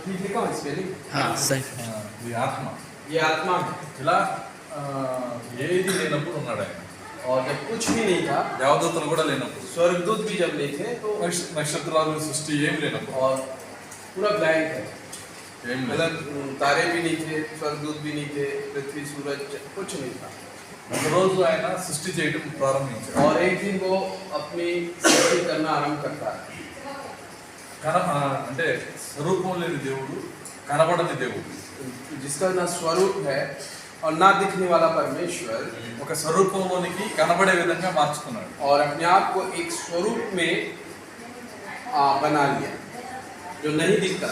ठीक है कौन स्पेलिंग? हाँ सही. ఇది ఆత్మ. ये आत्मा है. ఇలా ఏది లేనప్పుడు ఉన్నాడు ఆయన. और जब कुछ भी नहीं था, దేవదూతలు కూడా లేనప్పుడు, स्वर्गदूत भी जब नहीं थे, तो నక్షత్రాలు సృష్టి ఏం లేనప్పుడు, और पूरा ब्लैंक है. ఏం లేదు. मतलब तारे भी नहीं थे, स्वर्गदूत भी नहीं थे, पृथ्वी सूरज कुछ नहीं था. ఒకరోజు ఆయన సృష్టి చేయడం ప్రారంభించాడు. और एक दिन वो अपनी सृष्टि करना आरंभ करता है. అంటే స్వరూపం లేని దేవుడు, కనబడని దేవుడు, जिसका ना स्वरूप है और ना दिखने वाला परमेश्वर, ఒక స్వరూపంలోనికి కనబడే విధంగా మార్చుకున్నాడు. और अपने आप को एक स्वरूप में बना लिया जो नहीं दिखता.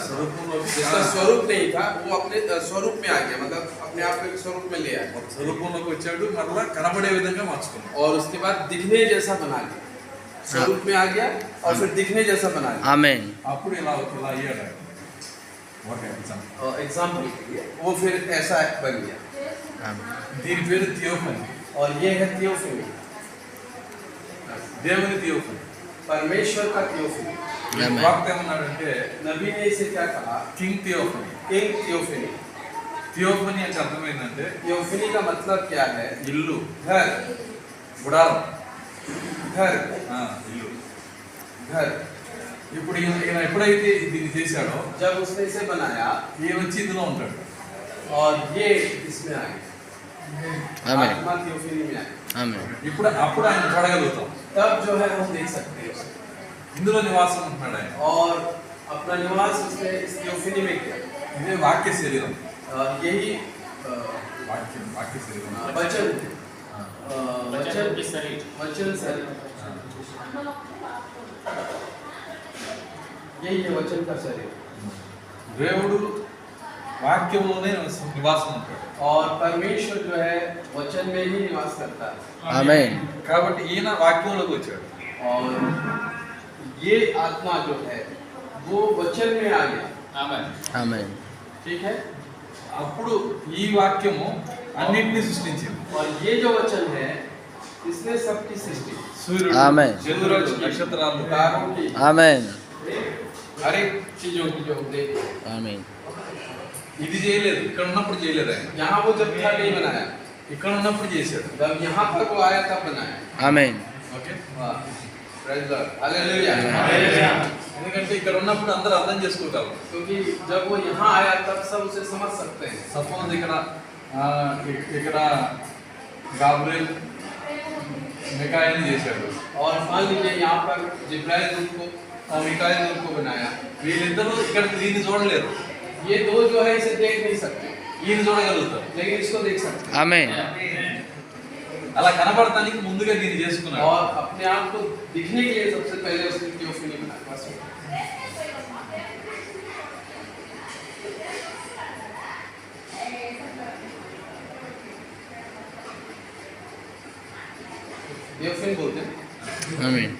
जिसका स्वरूप नहीं था वो अपने स्वरूप में आ गया, मतलब अपने आप को एक स्वरूप में ले आया. ఒక స్వరూపంలోకి వచ్చాడు, మరలా కనబడే విధంగా మార్చుకున్నాడు. और उसके बाद दिखने जैसा बना लिया. स्वरूप में आ गया और फिर दिखने जैसा बना लिया. आमेन. అప్పుడు ఇలా అయ్యాడు ఆయన. Okay example. एग्जाम्पल के लिए वो फिर ऐसा बन गया. దీని పేరు థియోఫనీ. और ये है थियोफनी, దేవుని థియోఫనీ. परमेश्वर का थियोफनी. आमेन. వాక్యం ఏమన్నాడంటే नबी ने इसे क्या कहा? King theophany. King theophany. Theophany అంటే అర్థమైందంటే थियोफनी का मतलब क्या है? ఇల్లు, घर. గుడారం. घर. ఇల్లు. घर. ఇప్పుడు ఈయన ఎప్పుడైతే దీన్ని చేశాడో, जब उसने इसे बनाया ఈయన వచ్చి ఇందులో ఉంటాడు. और ये इसमें आ गया, आमेन. आत्मा थियोफनी में आ गया. आमेन. అప్పుడు ఆయన చూడగలుగుతాం. तब जो है हम देख सकते हैं उसे. ఇందులో నివాసం ఉంటున్నాడు ఆయన. और अपना निवास उसने इस थियोफनी में किया. ఇదే వాక్య శరీరం. यही వాక్య శరీరం. वचन वचन के शरीर. वचन शरीर. यही है वचन का शरीर. దేవుడు వాక్యంలోనే నివాసం ఉంటాడు. और परमेश्वर जो है वचन में ही निवास करता है. आमेन. కాబట్టి ఈయన వాక్యంలోకి వచ్చాడు. और ये आत्मा जो है वो वचन में आ गया. आमेन. आमेन. ठीक है. అప్పుడు ఈ వాక్యము అన్నింటినీ సృష్టించింది. और ये जो वचन है इसने सबकी सृष्टि, సూర్యుడు, ఆమేన్. చంద్రుడు, నక్షత్రాలు, तारों की, आमेन. हर एक चीजों की जो देखो. आमीन. ఇది చేయలేదు, ఇక్కడ ఉన్నప్పుడు చేయలేదు ఆయన. यहाँ वो जब था नहीं बनाया, ఇక్కడ ఉన్నప్పుడు చేశాడు. जब यहाँ पर वो आया तब बनाया. Amen. Okay. Praise the lord. Hallelujah. ఎందుకంటే ఇక్కడ ఉన్నప్పుడు అందరూ అర్థం చేసుకోగలరు. क्योंकि जब वो यहाँ आया तब सब उसे समझ सकते हैं. సపోజ్ ఇక్కడ గాబ్రియల్ మికాయిల్ని చేశాడు. और मान लीजिए यहाँ पर जिब्राइल दूत को और मिकाएल दूत को बनाया. వీళ్ళిద్దరూ ఇక్కడ దీన్ని చూడలేరు. ये दो जो है इसे देख नहीं सकते, ఈయన చూడగలుగుతారు. लेकिन इसको देख सकते हैं. आमेन. అలా కనబడటానికి ముందుగా దీన్ని చేసుకున్నాడు. और अपने आप को दिखने के लिए सबसे पहले उसने थियोफनी बनाया. बस. थियोफनी बोलते हैं. आमीन.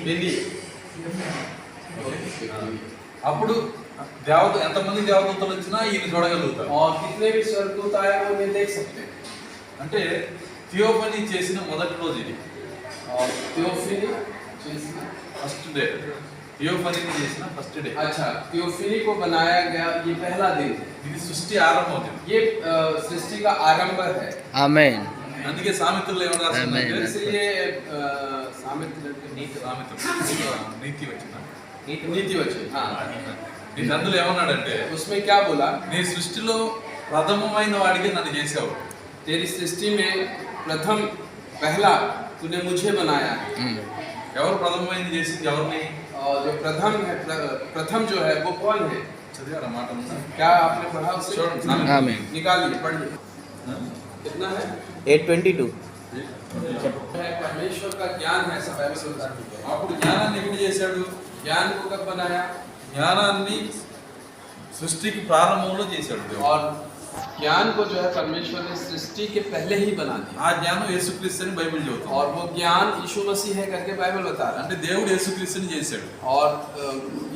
बिल्ली. అప్పుడు ఎంతమంది దేవదూతలు వచ్చినా ఈయన చూడగలుగుతారు. और कितने भी स्वर्गदूत आए वो उन्हें देख सकते हैं. అంటే థియోఫనీ చేసిన మొదటి రోజు ఇది. और थियोफनी ఫస్ట్ డే. థియోఫనీని చేసిన ఫస్ట్ డే. अच्छा, थियोफनी को बनाया गया ये पहला दिन है. ఇది సృష్టి ఆరంభం. ये सृष्टि का आरंभ है. आमेन. అందుకే సామెతల్లో ఏమని రాస్తుందంటే, Amen. इसलिए सामित्र నీతి వచ్చిన नीति वचन. हाँ, నీతి అందులో ఏమన్నాడంటే, उसमें क्या बोला? నీ సృష్టిలో ప్రథమమైన వాడికి నన్ను చేసావు. तेरी सृष्टि में प्रथम पहला तूने मुझे बनाया. ఎవరు ప్రథమమైంది చేసింది ఎవరిని? और जो प्रथम है, प्रथम जो है वो कौन है? చదివారా మాట ఉందా? क्या आपने पढ़ा उसे? చూడండి, సామెత. आमीन. निकालिए, पढ़िए. कितना है? 8:22. परमेश्वर का ज्ञान है सब बाइबल में बताती है. అప్పుడు జ్ఞానాన్ని ఎప్పుడు చేశాడు? ज्ञान को कब बनाया? జ్ఞానాన్ని సృష్టికి ప్రారంభంలో చేశాడు దేవుడు. और ज्ञान को जो है परमेश्वर ने सृष्टि के पहले ही बना दिया. ఆ జ్ఞానం యేసుక్రీస్తుని బైబిల్ చెబుతుంది. और वो ज्ञान यीशु मसीह है करके बाइबल बता रहा है. అంటే దేవుడు యేసుక్రీస్తుని చేశాడు. और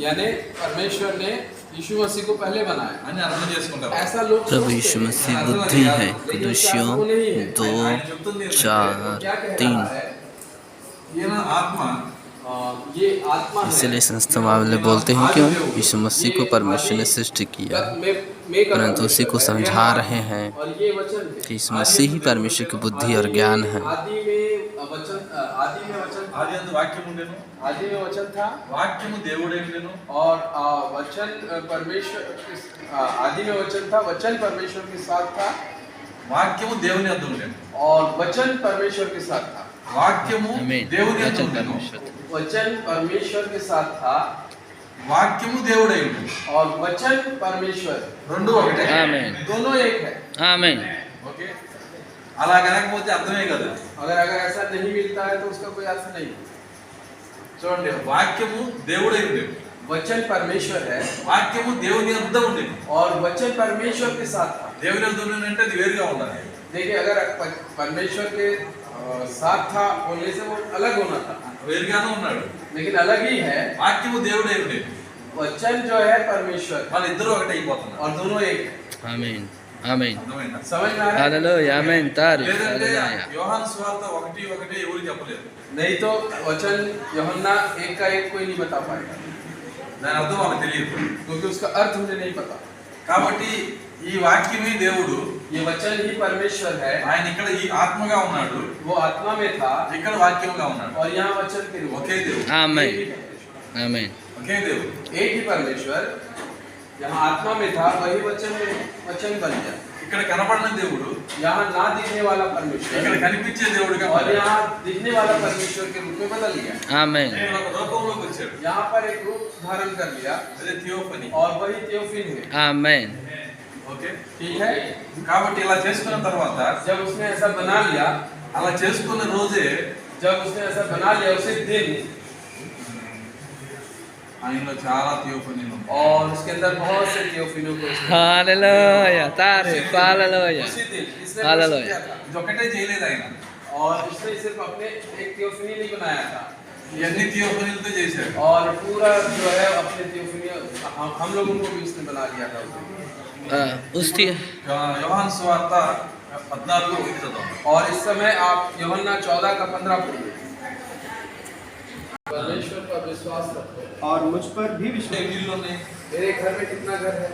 यानी परमेश्वर ने यीशु मसीह को पहले बनाया అని అర్థం చేసుకుంటారు. ऐसा लोग प्रभु सोचते यीशु हैं। मसीह बुद्धि है कुदूसियों 2 4 क्या कह 3 रहा है? ఈయన ఆత్మ ये आत्मा है। इसलिए संस्था वाले बोलते हैं क्यों यीशु मसीह को परमेश्वर ने सृष्टि किया, परंतु उसी को समझा रहे हैं और ये वचन है। कि यीशु मसीह ही परमेश्वर की बुद्धि और ज्ञान है। आदि में वचन था। ఆది యందు వాక్యం ఉండెను, आदि में वचन था వాక్యము దేవుడై ఉండెను, और वचन परमेश्वर आदि में वचन था, वचन परमेश्वर के साथ था వాక్యము దేవుని యందు ఉండెను, और वचन परमेश्वर के साथ था। వాక్యము आमीन। దేవుని యందు वचन ఉండెను, परमेश्वर। वचन परमेश्वर के साथ था వాక్యము దేవుడై ఉండెను. और वचन परमेश्वर రెండు ఒకటే. आमीन दोनों एक है। आमीन। ఓకే, అలా కనకపోతే అర్థమే కదా. अगर ऐसा नहीं मिलता है तो उसका कोई अर्थ नहीं। చూడండి, వాక్యము దేవుడై ఉండెను, वचन परमेश्वर है వాక్యము దేవుని యందు ఉండెను. और वचन परमेश्वर के साथ था। దేవుని యందు ఉండెను అంటే అది వేరుగా ఉండాలి. देखिए अगर परमेश्वर के साथ था बोलने से वो अलग होना था, వేరుగానే ఉన్నాడు. लेकिन अलग ही है। వాక్యము దేవుడై ఉండెను, वचन जो है परमेश्वर వాళ్ళిద్దరూ ఒకటే అయిపోతున్నారు. और दोनों एक है। आमीन आमीन। అర్థమైందా? समझ में आ रहा है? हालेलुया आमीन तारीफ లేదంటే हालेलुया। యోహాను సువార్త 1:1 ఎవరు చెప్పలేరు. नहीं तो वचन यूहन्ना एक का एक कोई नहीं बता पाएगा, దాని అర్థం వాళ్ళకి తెలియదు. क्योंकि उसका अर्थ मुझे नहीं पता। కాబట్టి ఈ వాక్యమే దేవుడు, ये वचन ही परमेश्वर है। ఆయన ఇక్కడ ఈ ఆత్మగా ఉన్నాడు, वो आत्मा में था ఇక్కడ వాక్యముగా ఉన్నాడు. और यहाँ वचन के रूप ఒకే దేవుడు, आमीन एक ही परमेश्वर। आमीन। ఒకే దేవుడు. एक ही परमेश्वर यहाँ आत्मा में था, वही वचन बन गया। ఇక్కడ కనపడిన దేవుడు यहाँ ना दिखने वाला ఇక్కడ परमेश्वर కనిపించే దేవుడిగా और మారాడు. यहाँ दिखने वाला परमेश्वर के रूप में बदल गया। आमीन ఇక్కడ ఒక రూపంలోకి వచ్చాడు, यहाँ पर एक रूप धारण कर लिया అదే థియోఫనీ. और वही थियोफिन है। आमीन। ఓకే, ठीक है। కాబట్టి ఇలా చేసుకున్న తర్వాత, जब उसने ऐसा बना लिया, అలా చేసుకున్న రోజే जब उसने ऐसा बना लिया उसी दिन, ఆయనలో చాలా థియోఫనీలు ఉన్నాయి. और उसके अंदर बहुत से थियोफिनों को उसने- हालेलुया तारीफ हालेलुया उसी दिन इसने हालेलुया। किया था। ఇది ఒకటే చేయలేదు ఆయన, और इसने सिर्फ अपने एक थियोफिनी नहीं बनाया था, ఇవన్నీ థియోఫనీలతో చేశాడు. और पूरा जो है अपने थियोफिनी हम लोगों को भी उसने बना लिया था। उसकी యోహాను సువార్త 14:1 చదవండి. और इस समय आप यूहन्ना 14 का 15 पढ़िए। परमेश्वर पर विश्वास रखो और मुझ पर भी विश्वास। ఎన్ని ఇళ్ళు ఉన్నాయి? मेरे घर में कितना घर है?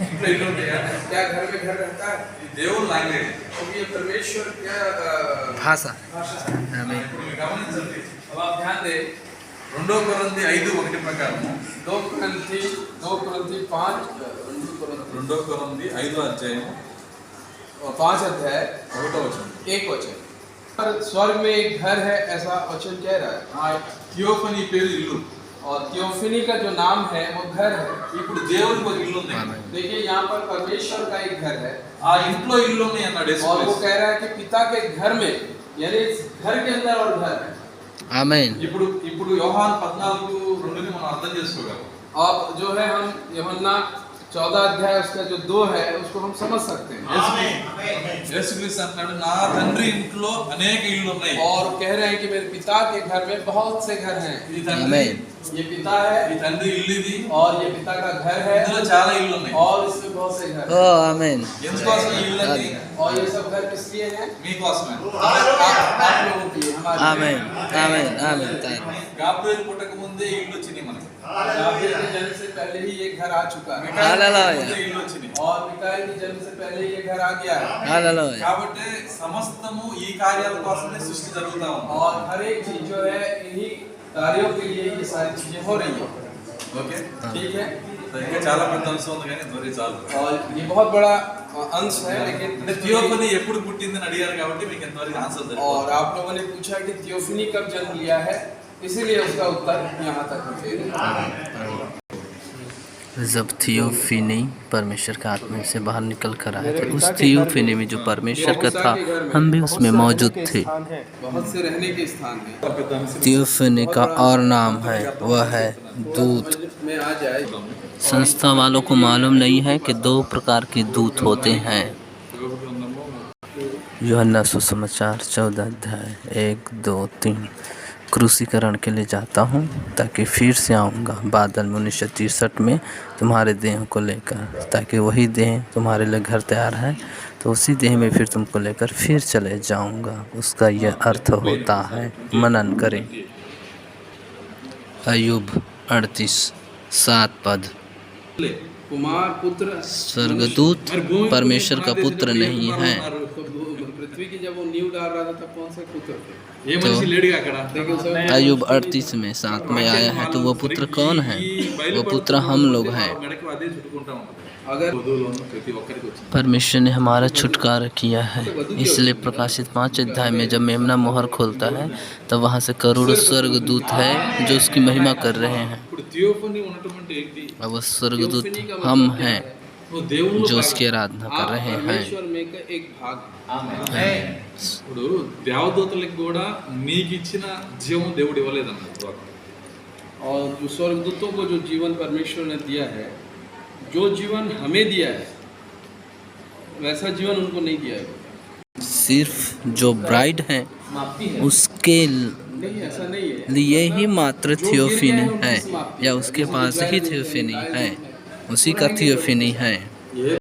ఇంట్లో ఇల్లు ఉన్నాయా? क्या घर में घर रहता है? ఈ దేవుడు లాంగ్వేజ్. क्योंकि ये परमेश्वर क्या भाषा भाषा है। आमीन ఇప్పుడు మీరు గమనించండి, अब आप ध्यान दें, 2 కొరింథీ 5:1 ప్రకారము 2 Corinthians 5 2 కొరింథీ 5వ అధ్యాయం 5 अध्याय 1వ వచనం. 1 वचन। पर स्वर्ग में एक घर है ऐसा वचन कह रहा है। ఆ థియోఫనీ పేరు ఇల్లు. और थियोफिनी का जो नाम है वो घर है। ఇప్పుడు దేవునికి ఒక ఇల్లు ఉంది. आमीन देखिए यहाँ पर परमेश्वर का एक घर है ఆ ఇంట్లో ఇల్లు ఉన్నాయి అన్నాడు యేసు और वो క్రీస్తు. कह रहा है कि पिता के घर में, यानी इस घर के अंदर और घर है। आमीन ఇప్పుడు యోహాను 14:2ని మనం అర్థం చేసుకోగలం. अब जो है हम यूहन्ना 14 अध्याय उसका जो 2 है उसको हम समझ सकते हैं। యేసుక్రీస్తు అంటున్నాడు, నా తండ్రి ఇంట్లో అనేక ఇళ్ళు ఉన్నాయి. और कह रहे हैं कि मेरे पिता के घर में बहुत से घर हैं। ఈ తండ్రి, आमीन ये पिता है ఈ తండ్రి ఇల్లు ఇది, और ये पिता का घर है ఇందులో చాలా ఇళ్ళు ఉన్నాయి. और इसमें बहुत से घर ओ हैं। आमीन ఎందుకోసం ఈ ఇళ్ళని? और ये सब घर किस लिए हैं? మీకోసమే. आप लोगों के लिए, हमारे लिए। आमीन आमीन आमीन तारीफ గాబ్రియేలు పుట్టక ముందే ఇల్లు వచ్చినాయి మనకి. गाब्रिएल के जन्म से पहले ही ये घर आ चुका है మిఖాయేలు హల్లెలూయా. ముందే ఇల్లు వచ్చినాయి. और मिकाएल के जन्म से पहले ही ये घर आ गया है। हालेलुया కాబట్టి సమస్తము ఈ కార్యాల కోసమే సృష్టి జరుగుతా ఉంది. और हर एक चीज जो है इन्हीं कार्यों के लिए ये सारी चीजें हो रही हैं। ఓకే, ठीक है। ఇంకా చాలా పెద్ద అంశం ఉంది కానీ త్వరగా చాలు. और ये बहुत बड़ा अंश है, लेकिन అంటే థియోఫనీ ఎప్పుడు పుట్టిందని అడిగారు కాబట్టి మీకు ఎంతవరకు ఆన్సర్ దొరికింది. और आप लोगों ने पूछा कि थियोफनी कब जन्म लिया है, इसीलिए उसका उत्तर यहाँ तक है। जब थियोफनी परमेश्वर का आत्मा से बाहर निकल कर आए थे, उस थियोफनी में जो परमेश्वर का था हम भी उसमें मौजूद थे। बहुत से रहने के स्थान है। थियोफनी का और नाम है, वह है दूत। में आ जाए संस्था वालों को मालूम नहीं है कि 2 प्रकार के दूत होते हैं। यूहन्ना सुसमाचार 14 अध्याय 1 2 3 क्रूसीकरण के लिए जाता हूँ ताकि फिर से आऊँगा बादल में 1963 में तुम्हारे देह को लेकर, ताकि वही देह तुम्हारे लिए घर तैयार है तो उसी देह में फिर तुमको लेकर फिर चले जाऊँगा। उसका यह अर्थ होता है। मनन करें। अय्यूब 38:7 पद। कुमार पुत्र स्वर्गदूत परमेश्वर का पुत्र नहीं है। पृथ्वी की जब वो नींव डाल रहा था तब कौन से पुत्र थे? ఏ మనిషి లేడుగా అక్కడ लेकिन सब अय्यूब 38:7 में आया है तो वो पुत्र कौन है? वो पुत्र हम लोग हैं। మెడకు అదే చుట్టుకుంటా ఉంటుంది अगर వధువులోను ప్రతి ఒక్కరికి వచ్చింది परमेश्वर ने हमारा छुटकारा किया है, इसलिए प्रकाशित 5 अध्याय में जब मेमना मोहर खोलता है तब वहाँ से करोड़ों स्वर्गदूत है जो उसकी महिमा कर रहे हैं। ఇప్పుడు థియోఫనీ ఉండటం అంటే ఏంటి? और वो स्वर्गदूत हम हैं నువ్వు దేవుళ్ళు जो उसकी आराधना कर आप रहे हैं। परमेश्वर में का एक भाग है। ఇప్పుడు దేవదూతలకు కూడా నీకు ఇచ్చిన జీవం దేవుడు ఇవ్వలేదన్నాడు और जो स्वर्गदूतों को जो जीवन परमेश्वर ने दिया है, जो जीवन हमें दिया है वैसा जीवन उनको नहीं दिया है। सिर्फ जो ब्राइड है उसके नहीं, ऐसा नहीं है। लिए ही मात्र थियोफनी है, या उसके पास ही थियोफनी है, उसी का थियोफनी है।